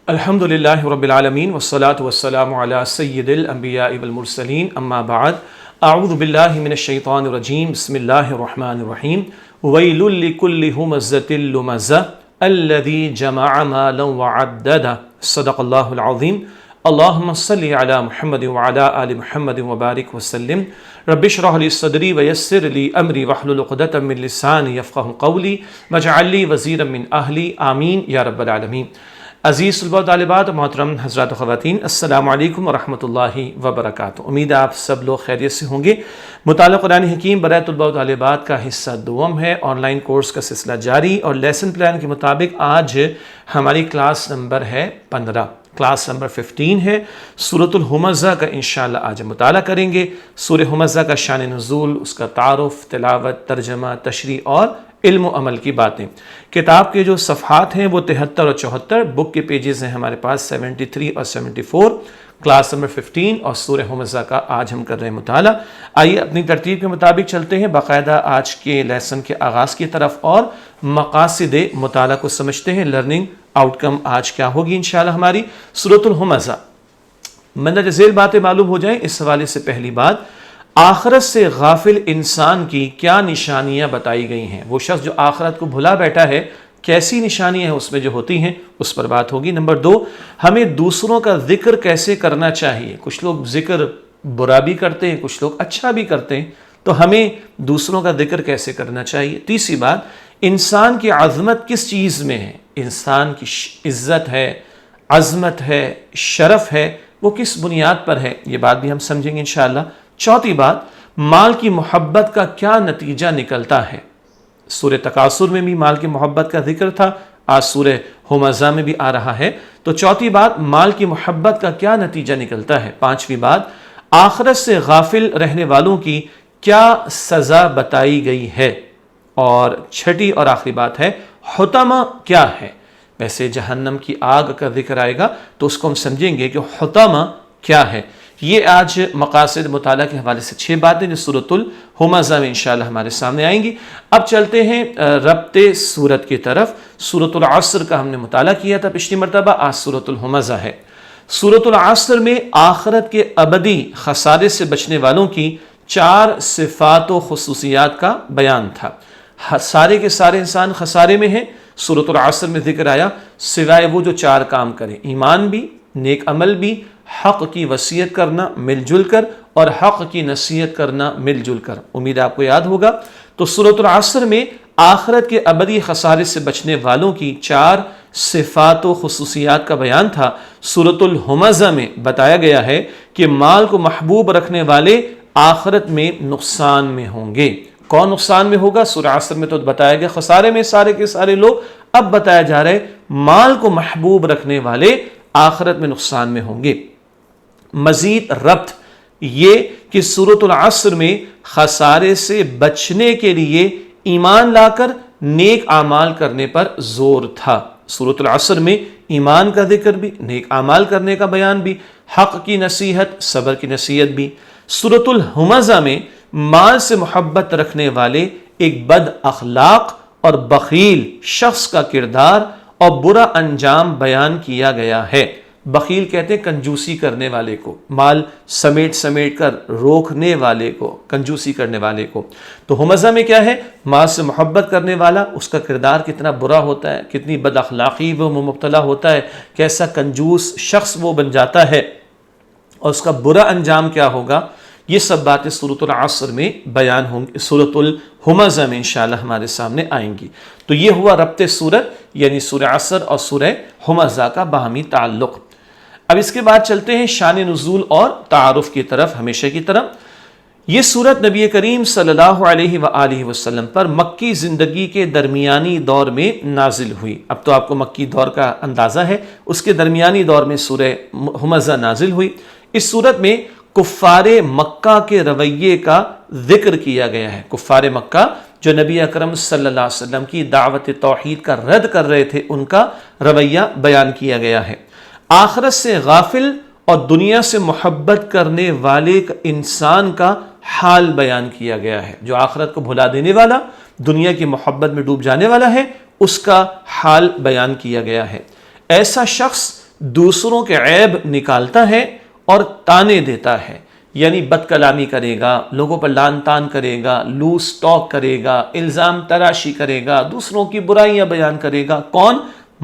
الحمد للہ رب العالمین والصلاة والسلام علی سید الانبیاء والمرسلین اما بعد اعوذ باللہ من الشیطان الرجیم بسم اللہ الرحمن الرحیم ویل لکل ہمزۃ لمزہ الذی جمع مالا وعددہ صدق اللہ العظیم اللہم صلی علی محمد وعلی آل محمد وبارک وسلم رب اشرح لی صدری ویسر لی امری واحلل عقدۃ من لسانی یفقہوا قولی واجعل لی وزیرا من اہلی آمین یا رب العالمین۔ عزیز طلباء و طالبات، محترم حضرات و خواتین، السلام علیکم ورحمۃ اللہ وبرکاتہ۔ امید ہے آپ سب لوگ خیریت سے ہوں گے۔ مطالعہ قرآن حکیم برائے طلباء و طالبات کا حصہ دوم ہے، آن لائن کورس کا سلسلہ جاری، اور لیسن پلان کے مطابق آج ہماری کلاس نمبر ہے 15، کلاس نمبر 15 ہے۔ سورۃ الہمزہ کا انشاءاللہ آج ہم مطالعہ کریں گے۔ سورہ ہمزہ کا شان نزول، اس کا تعارف، تلاوت، ترجمہ، تشریح اور علم و عمل کی باتیں۔ کتاب کے جو صفحات ہیں وہ 73 اور 74، بک کے پیجز ہیں ہمارے پاس 73 اور 74، کلاس نمبر 15 اور سورہ ہمزہ کا آج ہم کر رہے ہیں مطالعہ۔ آئیے اپنی ترتیب کے مطابق چلتے ہیں باقاعدہ آج کے لیسن کے آغاز کی طرف اور مقاصد مطالعہ کو سمجھتے ہیں۔ لرننگ آؤٹ کم آج کیا ہوگی انشاءاللہ ہماری؟ سورۃ الہمزہ۔ مندرجہ ذیل باتیں معلوم ہو جائیں اس حوالے سے پہلی بات، آخرت سے غافل انسان کی کیا نشانیاں بتائی گئی ہیں؟ وہ شخص جو آخرت کو بھلا بیٹھا ہے، کیسی نشانیاں ہیں اس میں جو ہوتی ہیں، اس پر بات ہوگی۔ نمبر 2، ہمیں دوسروں کا ذکر کیسے کرنا چاہیے؟ کچھ لوگ ذکر برا بھی کرتے ہیں، کچھ لوگ اچھا بھی کرتے ہیں، تو ہمیں دوسروں کا ذکر کیسے کرنا چاہیے؟ تیسری بات، انسان کی عظمت کس چیز میں ہے؟ انسان کی عزت ہے، عظمت ہے، شرف ہے، وہ کس بنیاد پر ہے؟ یہ بات بھی ہم سمجھیں گے انشاءاللہ۔ چوتھی بات، مال کی محبت کا کیا نتیجہ نکلتا ہے؟ سورہ تکاثر میں بھی مال کی محبت کا ذکر تھا، آج سورہ ہمزہ میں بھی آ رہا ہے۔ تو چوتھی بات، مال کی محبت کا کیا نتیجہ نکلتا ہے؟ پانچویں بات، آخرت سے غافل رہنے والوں کی کیا سزا بتائی گئی ہے؟ اور چھٹی اور آخری بات ہے، حطمہ کیا ہے؟ ویسے جہنم کی آگ کا ذکر آئے گا تو اس کو ہم سمجھیں گے کہ حطمہ کیا ہے۔ یہ آج مقاصد مطالعہ کے حوالے سے 6 باتیں جو سورۃ الہمزہ میں انشاءاللہ ہمارے سامنے آئیں گی۔ اب چلتے ہیں ربط سورت کی طرف۔ سورۃ العصر کا ہم نے مطالعہ کیا تھا پچھلی مرتبہ، آج سورۃ الہمزہ ہے۔ سورۃ العصر میں آخرت کے ابدی خسارے سے بچنے والوں کی 4 صفات و خصوصیات کا بیان تھا۔ سارے کے سارے انسان خسارے میں ہیں، سورۃ العصر میں ذکر آیا، سوائے وہ جو 4 کام کریں، ایمان بھی، نیک عمل بھی، حق کی وصیت کرنا مل جل کر، اور حق کی نصیحت کرنا مل جل کر۔ امید آپ کو یاد ہوگا۔ تو سورۃ العصر میں آخرت کے ابدی خسارے سے بچنے والوں کی 4 صفات و خصوصیات کا بیان تھا۔ سورۃ الہمزہ میں بتایا گیا ہے کہ مال کو محبوب رکھنے والے آخرت میں نقصان میں ہوں گے۔ کون نقصان میں ہوگا؟ سورہ عصر میں تو بتایا گیا خسارے میں سارے کے سارے لوگ، اب بتایا جا رہا ہے مال کو محبوب رکھنے والے آخرت میں نقصان میں ہوں گے۔ مزید ربط یہ کہ سورۃ العصر میں خسارے سے بچنے کے لیے ایمان لا کر نیک اعمال کرنے پر زور تھا۔ سورۃ العصر میں ایمان کا ذکر بھی، نیک اعمال کرنے کا بیان بھی، حق کی نصیحت، صبر کی نصیحت بھی۔ سورۃ الہمزہ میں مال سے محبت رکھنے والے ایک بد اخلاق اور بخیل شخص کا کردار اور برا انجام بیان کیا گیا ہے۔ بخیل کہتے ہیں کنجوسی کرنے والے کو، مال سمیٹ سمیٹ کر روکنے والے کو، کنجوسی کرنے والے کو۔ تو ہمزہ میں کیا ہے؟ مال سے محبت کرنے والا، اس کا کردار کتنا برا ہوتا ہے، کتنی بد اخلاقی وہ مبتلا ہوتا ہے، کیسا کنجوس شخص وہ بن جاتا ہے، اور اس کا برا انجام کیا ہوگا۔ یہ سب باتیں سورۃ العصر میں بیان ہوں گی، سورۃ الہمزہ میں انشاءاللہ ہمارے سامنے آئیں گی۔ تو یہ ہوا ربط سورت، یعنی سورہ عصر اور سورہ ہمزہ کا باہمی تعلق۔ اب اس کے بعد چلتے ہیں شان نزول اور تعارف کی طرف، ہمیشہ کی طرف۔ یہ سورت نبی کریم صلی اللہ علیہ وآلہ وسلم پر مکی زندگی کے درمیانی دور میں نازل ہوئی۔ اب تو آپ کو مکی دور کا اندازہ ہے، اس کے درمیانی دور میں سورہ ہمزہ نازل ہوئی۔ اس سورت میں کفار مکہ کے رویے کا ذکر کیا گیا ہے۔ کفار مکہ جو نبی اکرم صلی اللہ علیہ وسلم کی دعوت توحید کا رد کر رہے تھے، ان کا رویہ بیان کیا گیا ہے۔ آخرت سے غافل اور دنیا سے محبت کرنے والے انسان کا حال بیان کیا گیا ہے۔ جو آخرت کو بھلا دینے والا، دنیا کی محبت میں ڈوب جانے والا ہے، اس کا حال بیان کیا گیا ہے۔ ایسا شخص دوسروں کے عیب نکالتا ہے اور تانے دیتا ہے، یعنی بد کلامی کرے گا، لوگوں پر لعن طعن کرے گا، لوز ٹاک کرے گا، الزام تراشی کرے گا، دوسروں کی برائیاں بیان کرے گا۔ کون؟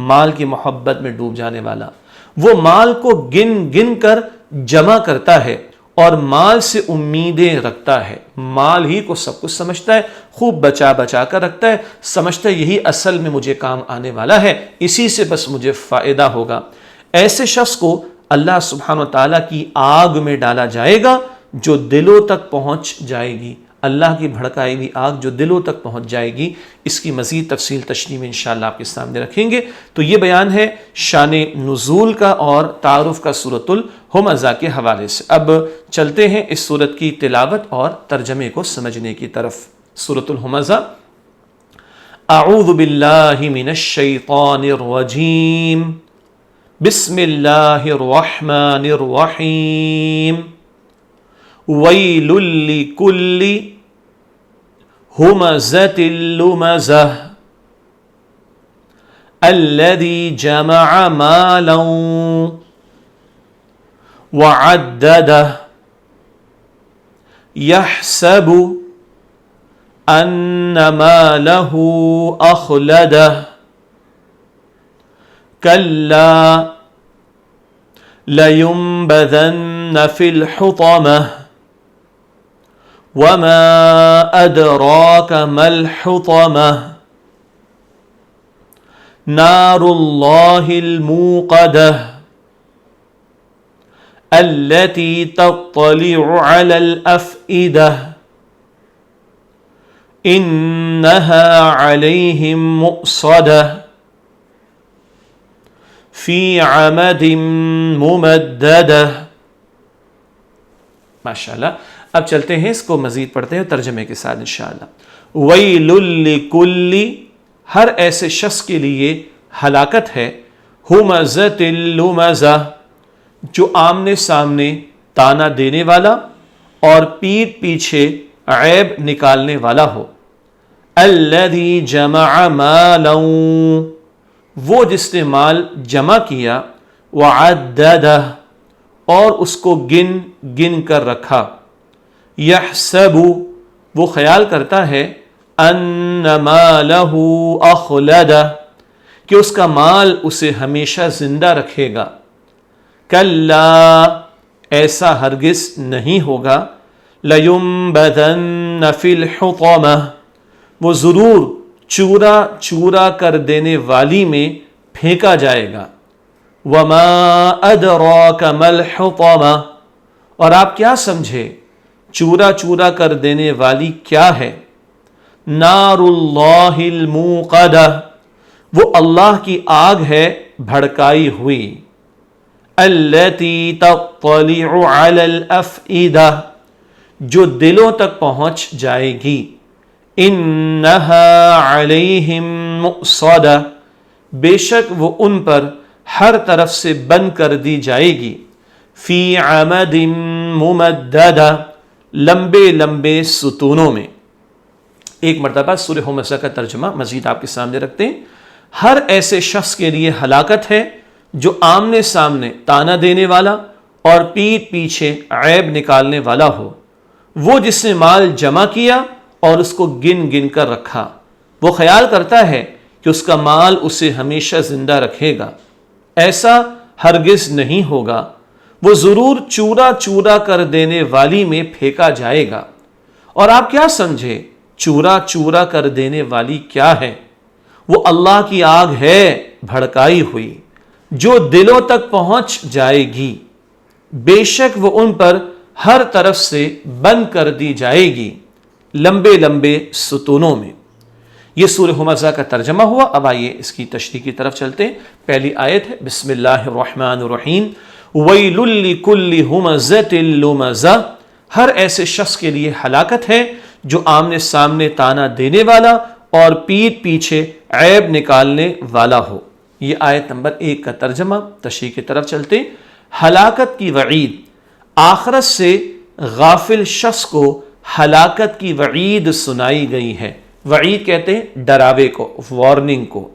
مال کی محبت میں ڈوب جانے والا۔ وہ مال کو گن گن کر جمع کرتا ہے اور مال سے امیدیں رکھتا ہے، مال ہی کو سب کچھ سمجھتا ہے، خوب بچا بچا کر رکھتا ہے، سمجھتا ہے یہی اصل میں مجھے کام آنے والا ہے، اسی سے بس مجھے فائدہ ہوگا۔ ایسے شخص کو اللہ سبحانہ و تعالیٰ کی آگ میں ڈالا جائے گا جو دلوں تک پہنچ جائے گی۔ اللہ کی بھڑکائی ہوئی آگ جو دلوں تک پہنچ جائے گی، اس کی مزید تفصیل تشریح میں انشاءاللہ آپ کے سامنے رکھیں گے۔ تو یہ بیان ہے شان نزول کا اور تعارف کا سورۃ الہمزہ کے حوالے سے۔ اب چلتے ہیں اس سورت کی تلاوت اور ترجمے کو سمجھنے کی طرف۔ سورۃ الہمزہ۔ اعوذ باللہ من الشیطان الرجیم، بسم اللہ الرحمن الرحیم۔ ویل لکل ہمزۃ لمزہ الذی جمع مالا وعددہ یحسب ان مالہ اخلدہ کلا لینبذن فی الحطمہ وما ادراک ما الحطمہ نار اللہ الموقدہ التي تطلع على الأفئدة إنها عليهم مؤصدة في عمد ممددة۔ ماشاءاللہ۔ اب چلتے ہیں، اس کو مزید پڑھتے ہیں ترجمے کے ساتھ انشاءاللہ۔ ویل لکل، ہر ایسے شخص کے لیے ہلاکت ہے، ہمزۃ لمزہ، جو آمنے سامنے تانا دینے والا اور پیٹھ پیچھے عیب نکالنے والا ہو۔ الذی جمع مالا، وہ جس نے مال جمع کیا، وعددہ، اور اس کو گن گن کر رکھا۔ یحسب، وہ خیال کرتا ہے، ان مالہ اخلدہ، کہ اس کا مال اسے ہمیشہ زندہ رکھے گا۔ کلا، ایسا ہرگز نہیں ہوگا، لینبذن فی الحطمہ، وہ ضرور چورا چورا کر دینے والی میں پھینکا جائے گا۔ وما ادراک ما الحطمہ، اور آپ کیا سمجھے چورا چورا کر دینے والی کیا ہے؟ نار اللہ الموقدہ، وہ اللہ کی آگ ہے بھڑکائی ہوئی۔ التی تطلع علی الافئدہ، جو دلوں تک پہنچ جائے گی۔ انہا علیہم مؤصدہ، بے شک وہ ان پر ہر طرف سے بند کر دی جائے گی۔ فی عمد ممددہ، لمبے لمبے ستونوں میں۔ ایک مرتبہ سورہ ہمزہ کا ترجمہ مزید آپ کے سامنے رکھتے ہیں۔ ہر ایسے شخص کے لیے ہلاکت ہے جو آمنے سامنے تانا دینے والا اور پیٹھ پیچھے عیب نکالنے والا ہو۔ وہ جس نے مال جمع کیا اور اس کو گن گن کر رکھا، وہ خیال کرتا ہے کہ اس کا مال اسے ہمیشہ زندہ رکھے گا۔ ایسا ہرگز نہیں ہوگا، وہ ضرور چورا چورا کر دینے والی میں پھینکا جائے گا۔ اور آپ کیا سمجھے چورا چورا کر دینے والی کیا ہے؟ وہ اللہ کی آگ ہے بھڑکائی ہوئی، جو دلوں تک پہنچ جائے گی۔ بے شک وہ ان پر ہر طرف سے بند کر دی جائے گی، لمبے لمبے ستونوں میں۔ یہ سورہ ہمزہ کا ترجمہ ہوا۔ اب آئیے اس کی تشریح کی طرف چلتے ہیں۔ پہلی آیت ہے بسم اللہ الرحمن الرحیم۔ ویل لکل ہمزۃ لمزہ، ہر ایسے شخص کے لیے ہلاکت ہے جو آمنے سامنے تانا دینے والا اور پیٹھ پیچھے عیب نکالنے والا ہو۔ یہ آیت نمبر 1 کا ترجمہ۔ تشریح کی طرف چلتے۔ ہلاکت کی وعید، آخرت سے غافل شخص کو ہلاکت کی وعید سنائی گئی ہے۔ وعید کہتے ہیں ڈراوے کو، وارننگ کو۔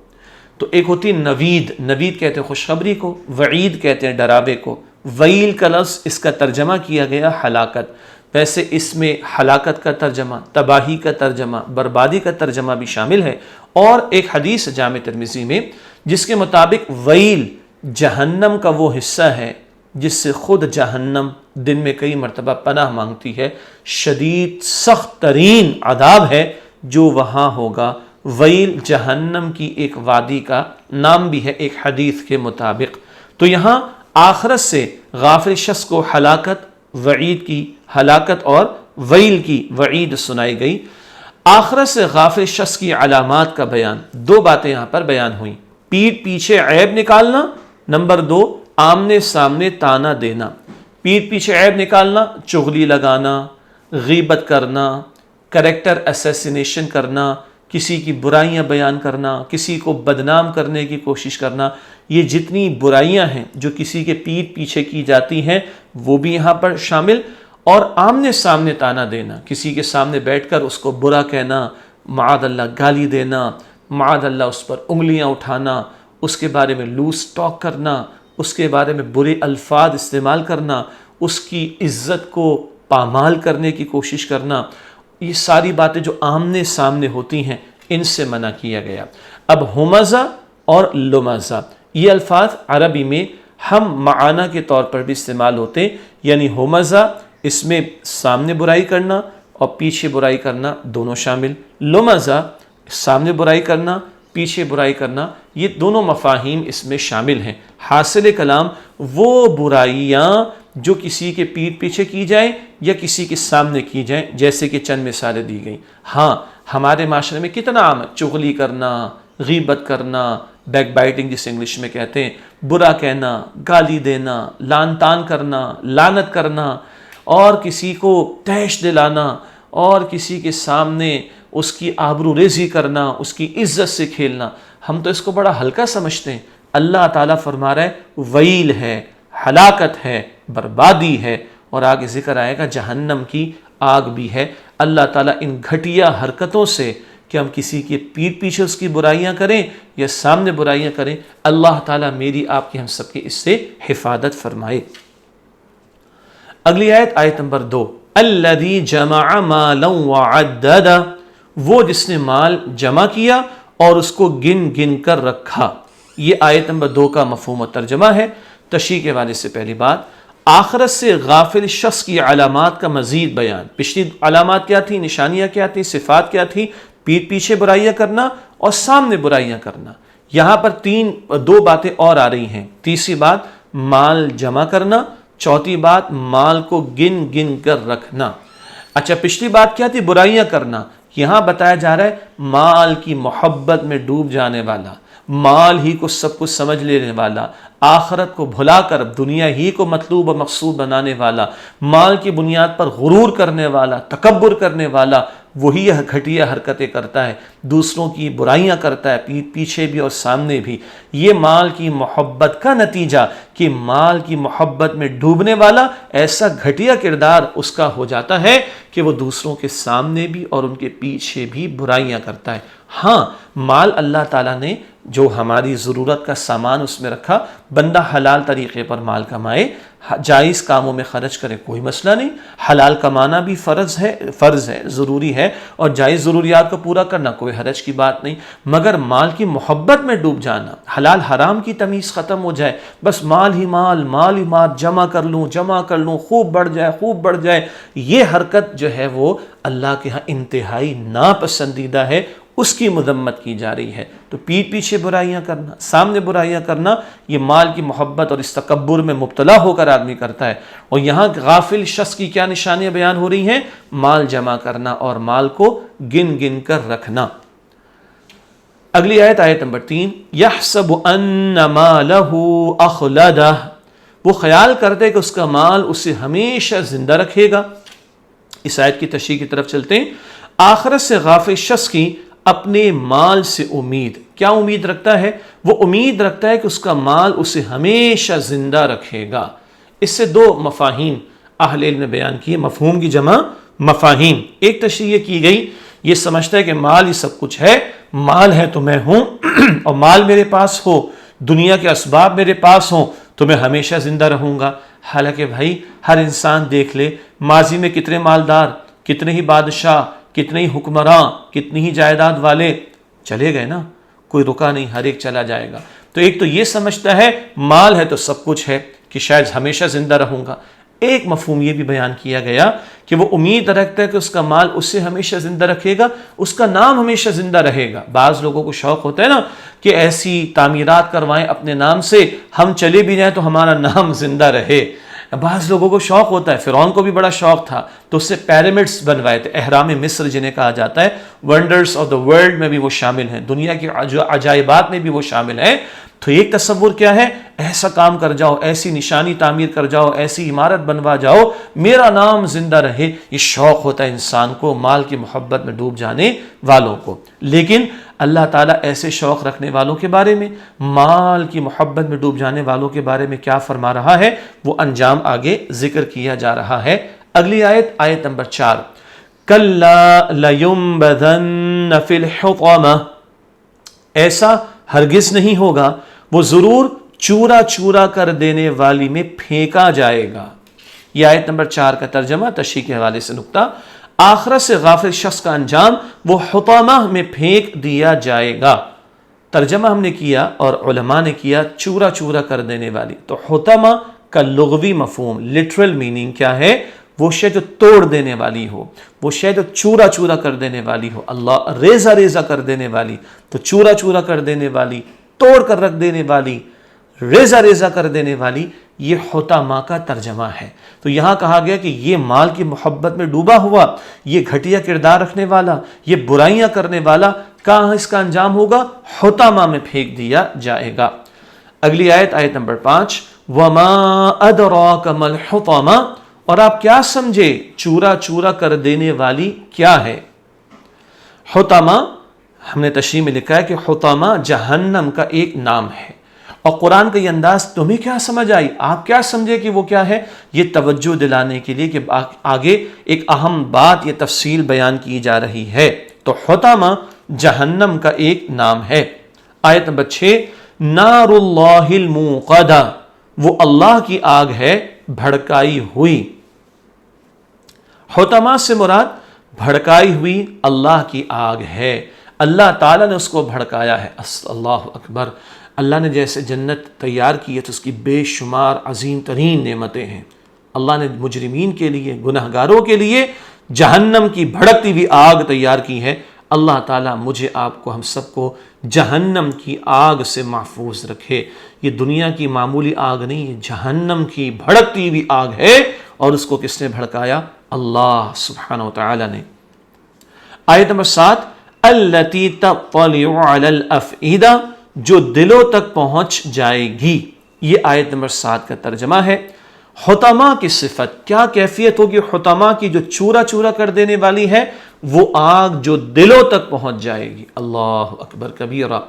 تو ایک ہوتی نوید، نوید کہتے ہیں خوشخبری کو، وعید کہتے ہیں ڈراوے کو۔ ویل کا لفظ اس کا ترجمہ کیا گیا ہلاکت، ویسے اس میں ہلاکت کا ترجمہ، تباہی کا ترجمہ، بربادی کا ترجمہ بھی شامل ہے۔ اور ایک حدیث جامع ترمذی میں جس کے مطابق ویل جہنم کا وہ حصہ ہے جس سے خود جہنم دن میں کئی مرتبہ پناہ مانگتی ہے، شدید سخت ترین عذاب ہے جو وہاں ہوگا۔ ویل جہنم کی ایک وادی کا نام بھی ہے ایک حدیث کے مطابق۔ تو یہاں آخرت سے غافل شخص کو ہلاکت، وعید کی ہلاکت اور ویل کی وعید سنائی گئی۔ آخرت سے غافل شخص کی علامات کا بیان، دو باتیں یہاں پر بیان ہوئیں، پیٹھ پیچھے عیب نکالنا، نمبر دو آمنے سامنے تانا دینا۔ پیٹھ پیچھے عیب نکالنا، چغلی لگانا، غیبت کرنا، کریکٹر اسیسینیشن کرنا، کسی کی برائیاں بیان کرنا، کسی کو بدنام کرنے کی کوشش کرنا، یہ جتنی برائیاں ہیں جو کسی کے پیٹھ پیچھے کی جاتی ہیں وہ بھی یہاں پر شامل۔ اور آمنے سامنے تانا دینا، کسی کے سامنے بیٹھ کر اس کو برا کہنا، معاذ اللہ گالی دینا، معاذ اللہ اس پر انگلیاں اٹھانا، اس کے بارے میں لوز ٹاک کرنا، اس کے بارے میں برے الفاظ استعمال کرنا، اس کی عزت کو پامال کرنے کی کوشش کرنا، یہ ساری باتیں جو آمنے سامنے ہوتی ہیں ان سے منع کیا گیا۔ اب ہمزہ اور لمزہ یہ الفاظ عربی میں ہم معنی کے طور پر بھی استعمال ہوتے ہیں، یعنی ہمزہ اس میں سامنے برائی کرنا اور پیچھے برائی کرنا دونوں شامل، لمزہ سامنے برائی کرنا پیچھے برائی کرنا، یہ دونوں مفاہیم اس میں شامل ہیں۔ حاصل کلام وہ برائیاں جو کسی کے پیٹھ پیچھے کی جائیں یا کسی کے سامنے کی جائیں، جیسے کہ چند مثالیں دی گئیں۔ ہاں ہمارے معاشرے میں کتنا عام ہے چغلی کرنا، غیبت کرنا، بیک بائٹنگ جس انگلش میں کہتے ہیں، برا کہنا، گالی دینا، لان تان کرنا، لعنت کرنا، اور کسی کو تہش دلانا اور کسی کے سامنے اس کی آبرو ریزی کرنا، اس کی عزت سے کھیلنا۔ ہم تو اس کو بڑا ہلکا سمجھتے ہیں، اللہ تعالیٰ فرما رہا ہے ویل ہے، ہلاکت ہے، بربادی ہے، اور آگے ذکر آئے گا جہنم کی آگ بھی ہے۔ اللہ تعالیٰ ان گھٹیا حرکتوں سے کہ ہم کسی کے پیٹھ پیچھے اس کی برائیاں کریں یا سامنے برائیاں کریں، اللہ تعالیٰ میری آپ کی ہم سب کی اس سے حفاظت فرمائے۔ اگلی آیت، آیت نمبر 2، الذی جمع مالا وعددہ، وہ جس نے مال جمع کیا اور اس کو گن گن کر رکھا۔ یہ آیت نمبر 2 کا مفہوم و ترجمہ ہے۔ تشریح کے والے سے پہلی بات، آخرت سے غافل شخص کی علامات کا مزید بیان۔ پچھلی علامات کیا تھی، نشانیاں کیا تھی، صفات کیا تھی، پیٹھ پیچھے برائیاں کرنا اور سامنے برائیاں کرنا۔ یہاں پر دو باتیں اور آ رہی ہیں۔ تیسری بات مال جمع کرنا، چوتھی بات مال کو گن گن کر رکھنا۔ اچھا پچھلی بات کیا تھی، برائیاں کرنا۔ یہاں بتایا جا رہا ہے مال کی محبت میں ڈوب جانے والا، مال ہی کو سب کچھ سمجھ لینے والا، آخرت کو بھلا کر دنیا ہی کو مطلوب و مقصود بنانے والا، مال کی بنیاد پر غرور کرنے والا، تکبر کرنے والا، وہی یہ گھٹیا حرکتیں کرتا ہے، دوسروں کی برائیاں کرتا ہے، پیچھے بھی اور سامنے بھی۔ یہ مال کی محبت کا نتیجہ کہ مال کی محبت میں ڈوبنے والا ایسا گھٹیا کردار اس کا ہو جاتا ہے کہ وہ دوسروں کے سامنے بھی اور ان کے پیچھے بھی برائیاں کرتا ہے۔ ہاں مال اللہ تعالیٰ نے جو ہماری ضرورت کا سامان اس میں رکھا، بندہ حلال طریقے پر مال کمائے، جائز کاموں میں خرچ کرے، کوئی مسئلہ نہیں۔ حلال کمانا بھی فرض ہے، ضروری ہے، اور جائز ضروریات کو پورا کرنا کوئی حرج کی بات نہیں، مگر مال کی محبت میں ڈوب جانا، حلال حرام کی تمیز ختم ہو جائے، بس مال ہی مال جمع کر لوں، خوب بڑھ جائے، یہ حرکت جو ہے وہ اللہ کے ہاں انتہائی ناپسندیدہ ہے، اس کی مذمت کی جا رہی ہے۔ تو پیٹھ پیچھے برائیاں کرنا، سامنے برائیاں کرنا، یہ مال کی محبت اور اس تکبر میں مبتلا ہو کر آدمی کرتا ہے۔ اور یہاں غافل شخص کی کیا نشانیاں بیان ہو رہی ہیں، مال جمع کرنا اور مال کو گن گن کر رکھنا۔ اگلی آیت، آیت نمبر 3، یحسب ان مالہ اخلدہ، وہ خیال کرتے کہ اس کا مال اسے ہمیشہ زندہ رکھے گا۔ اس آیت کی تشریح کی طرف چلتے ہیں۔ آخرت سے غافل شخص کی اپنے مال سے امید، کیا امید رکھتا ہے؟ وہ امید رکھتا ہے کہ اس کا مال اسے ہمیشہ زندہ رکھے گا۔ اس سے دو مفاہیم اہل علم نے بیان کیے، مفہوم کی جمع مفاہیم۔ ایک تشریح کی گئی یہ سمجھتا ہے کہ مال ہی سب کچھ ہے، مال ہے تو میں ہوں اور مال میرے پاس ہو، دنیا کے اسباب میرے پاس ہوں تو میں ہمیشہ زندہ رہوں گا۔ حالانکہ بھائی ہر انسان دیکھ لے ماضی میں کتنے مالدار، کتنے ہی بادشاہ، کتنے ہی حکمراں، کتنی ہی جائیداد والے چلے گئے نا، کوئی رکا نہیں، ہر ایک چلا جائے گا۔ تو ایک تو یہ سمجھتا ہے مال ہے تو سب کچھ ہے کہ شاید ہمیشہ زندہ رہوں گا۔ ایک مفہوم یہ بھی بیان کیا گیا کہ وہ امید رکھتا ہے کہ اس کا مال اسے ہمیشہ زندہ رکھے گا، اس کا نام ہمیشہ زندہ رہے گا۔ بعض لوگوں کو شوق ہوتا ہے نا کہ ایسی تعمیرات کروائیں اپنے نام سے، ہم چلے بھی جائیں تو ہمارا نام زندہ رہے۔ بعض لوگوں کو شوق ہوتا ہے، فرعون کو بھی بڑا شوق تھا تو اس سے پیرامڈز بنوائے تھے، اہرام مصر جنہیں کہا جاتا ہے، ونڈرز آف دا ورلڈ میں بھی وہ شامل ہیں، دنیا کی عجائبات میں بھی وہ شامل ہیں۔ تو ایک تصور کیا ہے، ایسا کام کر جاؤ، ایسی نشانی تعمیر کر جاؤ، ایسی عمارت بنوا جاؤ، میرا نام زندہ رہے۔ یہ شوق ہوتا ہے انسان کو، مال کی محبت میں ڈوب جانے والوں کو۔ لیکن اللہ تعالیٰ ایسے شوق رکھنے والوں کے بارے میں، مال کی محبت میں ڈوب جانے والوں کے بارے میں کیا فرما رہا ہے، وہ انجام آگے ذکر کیا جا رہا ہے۔ اگلی آیت، آیت نمبر 4، کَلَّا لَيُنبَذَنَّ فِي الْحُطَمَةِ، ایسا ہرگز نہیں ہوگا، وہ ضرور چورا چورا کر دینے والی میں پھینکا جائے گا۔ یہ آیت نمبر 4 کا ترجمہ، تشریح کے حوالے سے نقطہ، آخرت سے غافل شخص کا انجام وہ حطامہ میں پھینک دیا جائے گا۔ ترجمہ ہم نے کیا اور علماء نے کیا چورا چورا کر دینے والی۔ تو حطامہ کا لغوی مفہوم، لٹرل میننگ کیا ہے، وہ شے جو توڑ دینے والی ہو، وہ شے جو چورا چورا کر دینے والی ہو، اللہ ریزہ ریزہ کر دینے والی، تو چورا چورا کر دینے والی، توڑ کر رکھ دینے والی، ریزہ ریزہ کر دینے والی، یہ حطامہ کا ترجمہ ہے۔ تو یہاں کہا گیا کہ یہ مال کی محبت میں ڈوبا ہوا، یہ گھٹیا کردار رکھنے والا، یہ برائیاں کرنے والا، کہاں اس کا انجام ہوگا، حطامہ میں پھینک دیا جائے گا۔ اگلی آیت، آیت نمبر 5، وَمَا أَدْرَاكَ مَا الْحُطَمَةُ، اور آپ کیا سمجھے چورا چورا کر دینے والی کیا ہے۔ حطامہ ہم نے تشریح میں لکھا ہے کہ حطامہ جہنم کا ایک نام ہے، اور قرآن کا یہ انداز تمہیں کیا سمجھ آئی، آپ کیا سمجھے کہ وہ کیا ہے، یہ توجہ دلانے کے لیے کہ آگے ایک اہم بات، یہ تفصیل بیان کی جا رہی ہے۔ تو حطامہ جہنم کا ایک نام ہے۔ آیت نمبر 6، نار اللہ الموقدہ، وہ اللہ کی آگ ہے بھڑکائی ہوئی۔ حطامہ سے مراد بھڑکائی ہوئی اللہ کی آگ ہے، اللہ تعالیٰ نے اس کو بھڑکایا ہے۔ اللہ اکبر، اللہ نے جیسے جنت تیار کی ہے تو اس کی بے شمار عظیم ترین نعمتیں ہیں۔ اللہ نے مجرمین کے لیے، گناہگاروں کے لیے جہنم کی بھڑکتی ہوئی آگ تیار کی ہے۔ اللہ تعالیٰ مجھے، آپ کو، ہم سب کو جہنم کی آگ سے محفوظ رکھے۔ یہ دنیا کی معمولی آگ نہیں، یہ جہنم کی بھڑکتی ہوئی آگ ہے، اور اس کو کس نے بھڑکایا، اللہ سبحانہ و تعالیٰ نے۔ آیت نمبر 7، التی تطلع علی الافئدہ، جو دلوں تک پہنچ جائے گی۔ یہ آیت نمبر 7 کا ترجمہ ہے۔ حطامہ کی صفت، کیا کیفیت ہوگی حطامہ کی، جو چورا چورا کر دینے والی ہے، وہ آگ جو دلوں تک پہنچ جائے گی۔ اللہ اکبر کبیرہ،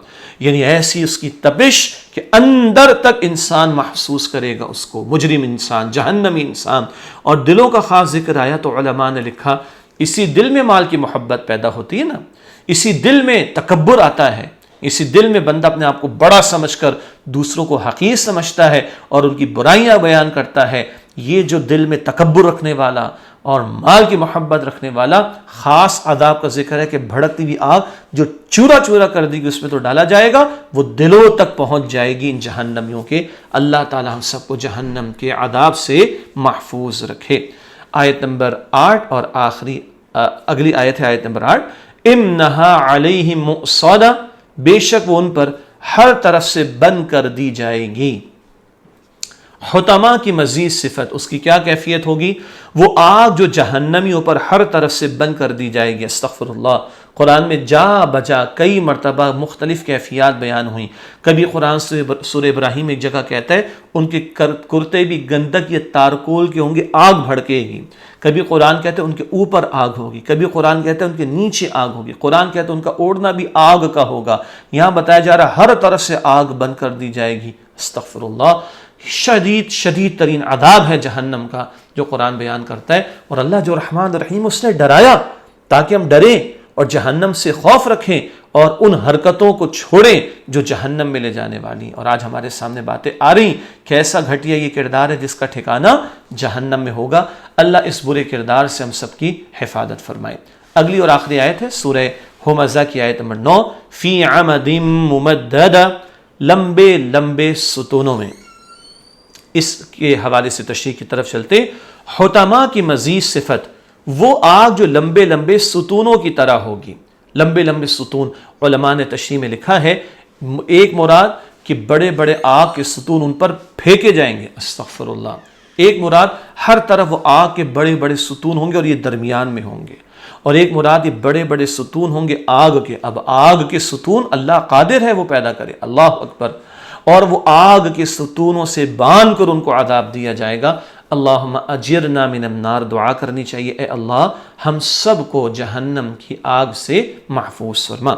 یعنی ایسی اس کی تپش کہ اندر تک انسان محسوس کرے گا اس کو، مجرم انسان، جہنمی انسان۔ اور دلوں کا خاص ذکر آیا تو علماء نے لکھا، اسی دل میں مال کی محبت پیدا ہوتی ہے نا، اسی دل میں تکبر آتا ہے، اسی دل میں بندہ اپنے آپ کو بڑا سمجھ کر دوسروں کو حقیر سمجھتا ہے اور ان کی برائیاں بیان کرتا ہے۔ یہ جو دل میں تکبر رکھنے والا اور مال کی محبت رکھنے والا، خاص عذاب کا ذکر ہے کہ بھڑکتی ہوئی آگ جو چورا چورا کر دی گی اس میں تو ڈالا جائے گا، وہ دلوں تک پہنچ جائے گی ان جہنمیوں کے۔ اللہ تعالی ہم سب کو جہنم کے عذاب سے محفوظ رکھے۔ آیت نمبر 8 اور آخری اگلی آیت ہے آیت نمبر 8، انہا علیہم مؤصدہ، بے شک وہ ان پر ہر طرف سے بند کر دی جائے گی۔ حطامہ کی مزید صفت، اس کی کیا کیفیت ہوگی، وہ آگ جو جہنمیوں پر ہر طرف سے بند کر دی جائے گی۔ استغفر اللہ، قرآن میں جا بجا کئی مرتبہ مختلف کیفیات بیان ہوئیں۔ کبھی قرآن سورہ ابراہیم ایک جگہ کہتا ہے ان کے کرتے بھی گندک یا تارکول کے ہوں گے، آگ بھڑکے گی۔ کبھی قرآن کہتا ہے ان کے اوپر آگ ہوگی، کبھی قرآن کہتا ہے ان کے نیچے آگ ہوگی، قرآن کہتا ہے ان کا اوڑھنا بھی آگ کا ہوگا۔ یہاں بتایا جا رہا ہے ہر طرف سے آگ بند کر دی جائے گی۔ استغفر اللہ، شدید ترین عذاب ہے جہنم کا جو قرآن بیان کرتا ہے۔ اور اللہ جو رحمان رحیم، اس نے ڈرایا تاکہ ہم ڈریں اور جہنم سے خوف رکھیں اور ان حرکتوں کو چھوڑیں جو جہنم میں لے جانے والی. اور آج ہمارے سامنے باتیں آ رہی کہ ایسا گھٹیا یہ کردار ہے جس کا ٹھکانہ جہنم میں ہوگا. اللہ اس برے کردار سے ہم سب کی حفاظت فرمائے. اگلی اور آخری آیت ہے سورہ ہمزہ کی آیت نمبر 9. فی عمد ممددہ، لمبے لمبے ستونوں میں. اس کے حوالے سے تشریح کی طرف چلتے. حطمہ کی مزید صفت وہ آگ جو لمبے لمبے ستونوں کی طرح ہوگی. لمبے لمبے ستون، علماء نے تشریح میں لکھا ہے ایک مراد کہ بڑے بڑے آگ کے ستون ان پر پھینکے جائیں گے، استغفر اللہ. ایک مراد ہر طرف وہ آگ کے بڑے بڑے ستون ہوں گے اور یہ درمیان میں ہوں گے. اور ایک مراد یہ بڑے بڑے ستون ہوں گے آگ کے. اب آگ کے ستون اللہ قادر ہے وہ پیدا کرے، اللہ اکبر. اور وہ آگ کے ستونوں سے باندھ کر ان کو عذاب دیا جائے گا. اللہم اجرنا من النار، دعا کرنی چاہیے اے اللہ ہم سب کو جہنم کی آگ سے محفوظ فرما.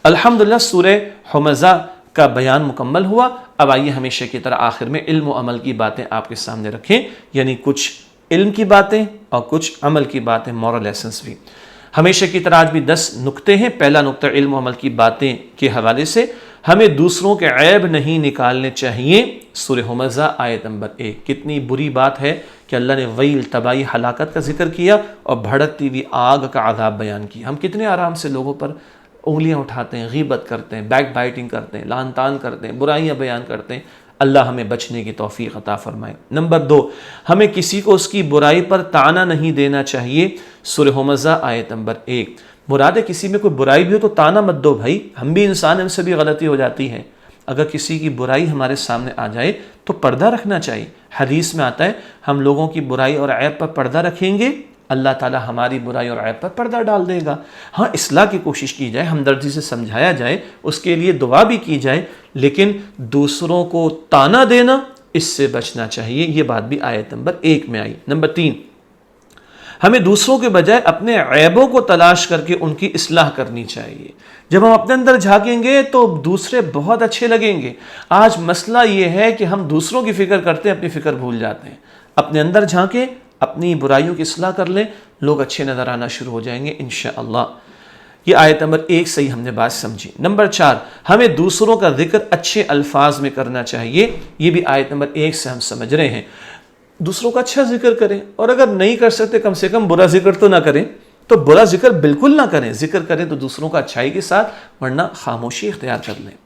الحمدللہ سورہ حمزہ کا بیان مکمل ہوا. اب آئیے ہمیشہ کی طرح آخر میں علم و عمل کی باتیں آپ کے سامنے رکھیں، یعنی کچھ علم کی باتیں اور کچھ عمل کی باتیں، مورل لیسنس بھی. ہمیشہ کی طرح آج بھی 10 نکتے ہیں. پہلا نکتہ علم و عمل کی باتیں کے حوالے سے ہمیں دوسروں کے عیب نہیں نکالنے چاہیے. سورہ ہمزہ آیت نمبر 1. کتنی بری بات ہے کہ اللہ نے ویل، تباہی، ہلاکت کا ذکر کیا اور بھڑکتی ہوئی آگ کا عذاب بیان کیا. ہم کتنے آرام سے لوگوں پر انگلیاں اٹھاتے ہیں، غیبت کرتے ہیں، بیک بائٹنگ کرتے ہیں، لعن طعن کرتے ہیں، برائیاں بیان کرتے ہیں. اللہ ہمیں بچنے کی توفیق عطا فرمائے. نمبر 2، ہمیں کسی کو اس کی برائی پر طعنہ نہیں دینا چاہیے. سورہ ہمزہ آیت نمبر 1. مراد ہے کسی میں کوئی برائی بھی ہو تو طعنہ مت دو بھائی، ہم بھی انسان ہیں، ہم سے بھی غلطی ہو جاتی ہے. اگر کسی کی برائی ہمارے سامنے آ جائے تو پردہ رکھنا چاہیے. حدیث میں آتا ہے ہم لوگوں کی برائی اور عیب پر پردہ رکھیں گے، اللہ تعالی ہماری برائی اور عیب پر پردہ ڈال دے گا. ہاں اصلاح کی کوشش کی جائے، ہمدردی سے سمجھایا جائے، اس کے لیے دعا بھی کی جائے، لیکن دوسروں کو طعنہ دینا اس سے بچنا چاہیے. یہ بات بھی آیت نمبر 1 میں آئی. نمبر 3، ہمیں دوسروں کے بجائے اپنے عیبوں کو تلاش کر کے ان کی اصلاح کرنی چاہیے. جب ہم اپنے اندر جھانکیں گے تو دوسرے بہت اچھے لگیں گے. آج مسئلہ یہ ہے کہ ہم دوسروں کی فکر کرتے ہیں، اپنی فکر بھول جاتے ہیں. اپنے اندر جھانکیں، اپنی برائیوں کی اصلاح کر لیں، لوگ اچھے نظر آنا شروع ہو جائیں گے انشاءاللہ. یہ آیت نمبر 1 سے ہی ہم نے بات سمجھی. نمبر 4، ہمیں دوسروں کا ذکر اچھے الفاظ میں کرنا چاہیے. یہ بھی آیت نمبر 1 سے ہم سمجھ رہے ہیں. دوسروں کا اچھا ذکر کریں، اور اگر نہیں کر سکتے کم سے کم برا ذکر تو نہ کریں. تو برا ذکر بالکل نہ کریں، ذکر کریں تو دوسروں کا اچھائی کے ساتھ، ورنہ خاموشی اختیار کر لیں.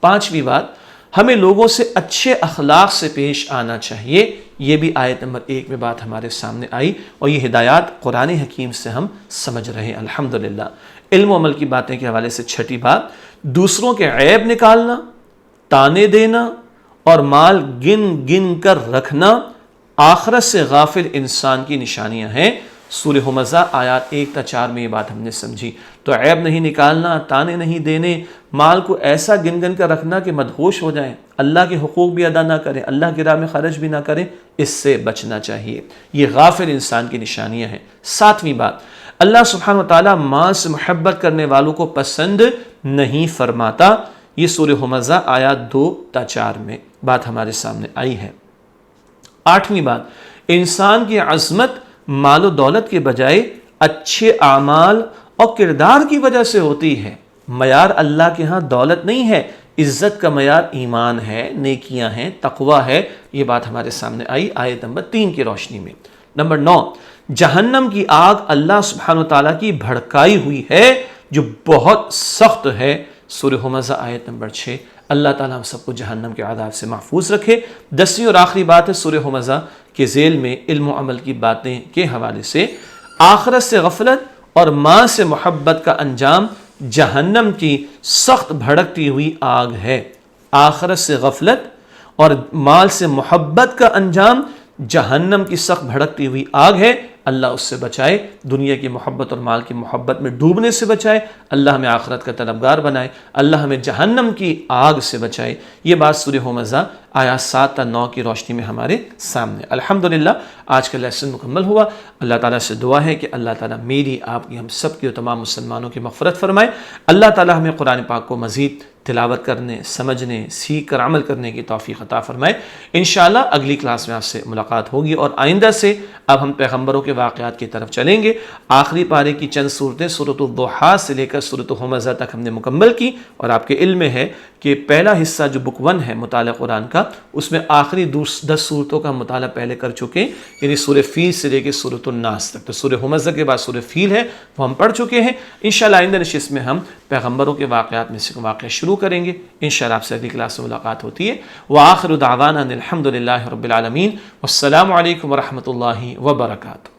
5ویں بات، ہمیں لوگوں سے اچھے اخلاق سے پیش آنا چاہیے. یہ بھی آیت نمبر 1 میں بات ہمارے سامنے آئی، اور یہ ہدایات قرآن حکیم سے ہم سمجھ رہے ہیں الحمدللہ. علم و عمل کی باتیں کے حوالے سے 6ٹھی بات، دوسروں کے عیب نکالنا، طعنے دینا اور مال گن گن کر رکھنا آخرت سے غافل انسان کی نشانیاں ہیں. سورہ ہمزہ آیات 1 تا 4 میں یہ بات ہم نے سمجھی. تو عیب نہیں نکالنا، طعنے نہیں دینے، مال کو ایسا گن گن کر رکھنا کہ مدہوش ہو جائیں، اللہ کے حقوق بھی ادا نہ کریں، اللہ کی راہ میں خرچ بھی نہ کریں، اس سے بچنا چاہیے. یہ غافل انسان کی نشانیاں ہیں. 7ویں بات، اللہ سبحانہ وتعالیٰ مال سے محبت کرنے والوں کو پسند نہیں فرماتا. یہ سورہ ہمزہ آیات 2 تا 4 میں بات ہمارے سامنے آئی ہے. 8ویں بات، انسان کی عظمت مال و دولت کے بجائے اچھے اعمال اور کردار کی وجہ سے ہوتی ہے. معیار اللہ کے ہاں دولت نہیں ہے، عزت کا معیار ایمان ہے، نیکیاں ہیں، تقوی ہے. یہ بات ہمارے سامنے آئی آیت نمبر 3 کی روشنی میں. نمبر 9، جہنم کی آگ اللہ سبحانہ وتعالیٰ کی بھڑکائی ہوئی ہے جو بہت سخت ہے. سورہ ہمزہ آیت نمبر 6. اللہ تعالیٰ ہم سب کو جہنم کے عذاب سے محفوظ رکھے. 10ویں اور آخری بات ہے سورہ ہمزہ کے ذیل میں علم و عمل کی باتیں کے حوالے سے، آخرت سے غفلت اور ماں سے محبت کا انجام جہنم کی سخت بھڑکتی ہوئی آگ ہے. آخرت سے غفلت اور مال سے محبت کا انجام جہنم کی سخت بھڑکتی ہوئی آگ ہے. اللہ اس سے بچائے، دنیا کی محبت اور مال کی محبت میں ڈوبنے سے بچائے. اللہ ہمیں آخرت کا طلبگار بنائے. اللہ ہمیں جہنم کی آگ سے بچائے. یہ بات سورہ ہمزہ آیات 7 تا 9 کی روشنی میں ہمارے سامنے. الحمدللہ آج کا لیسن مکمل ہوا. اللہ تعالیٰ سے دعا ہے کہ اللہ تعالیٰ میری، آپ کی، ہم سب کی اور تمام مسلمانوں کی مغفرت فرمائے. اللہ تعالیٰ ہمیں قرآن پاک کو مزید تلاوت کرنے، سمجھنے، سیکھ کر عمل کرنے کی توفیق عطا فرمائے۔ انشاءاللہ اگلی کلاس میں آپ سے ملاقات ہوگی، اور آئندہ سے اب ہم پیغمبروں کے واقعات کی طرف چلیں گے۔ آخری پارے کی چند صورتیں سورۃ الضحیٰ سے لے کر سورۃ ہمزہ تک ہم نے مکمل کی، اور آپ کے علم میں ہے کہ پہلا حصہ جو بک 1 ہے مطالعہ قرآن کا، اس میں آخری 10 صورتوں کا مطالعہ پہلے کر چکے ہیں، یعنی سورہ فیل سے لے کے سورۃ الناس تک۔ تو سورہ ہمزہ کے بعد سورہ فیل ہے، وہ ہم پڑھ چکے ہیں۔ انشاءاللہ آئندہ نشست میں ہم پیغمبروں کے واقعات میں سے واقعہ شروع کریں گے۔ انشاءاللہ آپ سے اگلی کلاس میں ملاقات ہوتی ہے۔ وآخر دعوانا ان الحمد للہ رب العالمین، والسلام علیکم ورحمۃ اللہ وبرکاتہ۔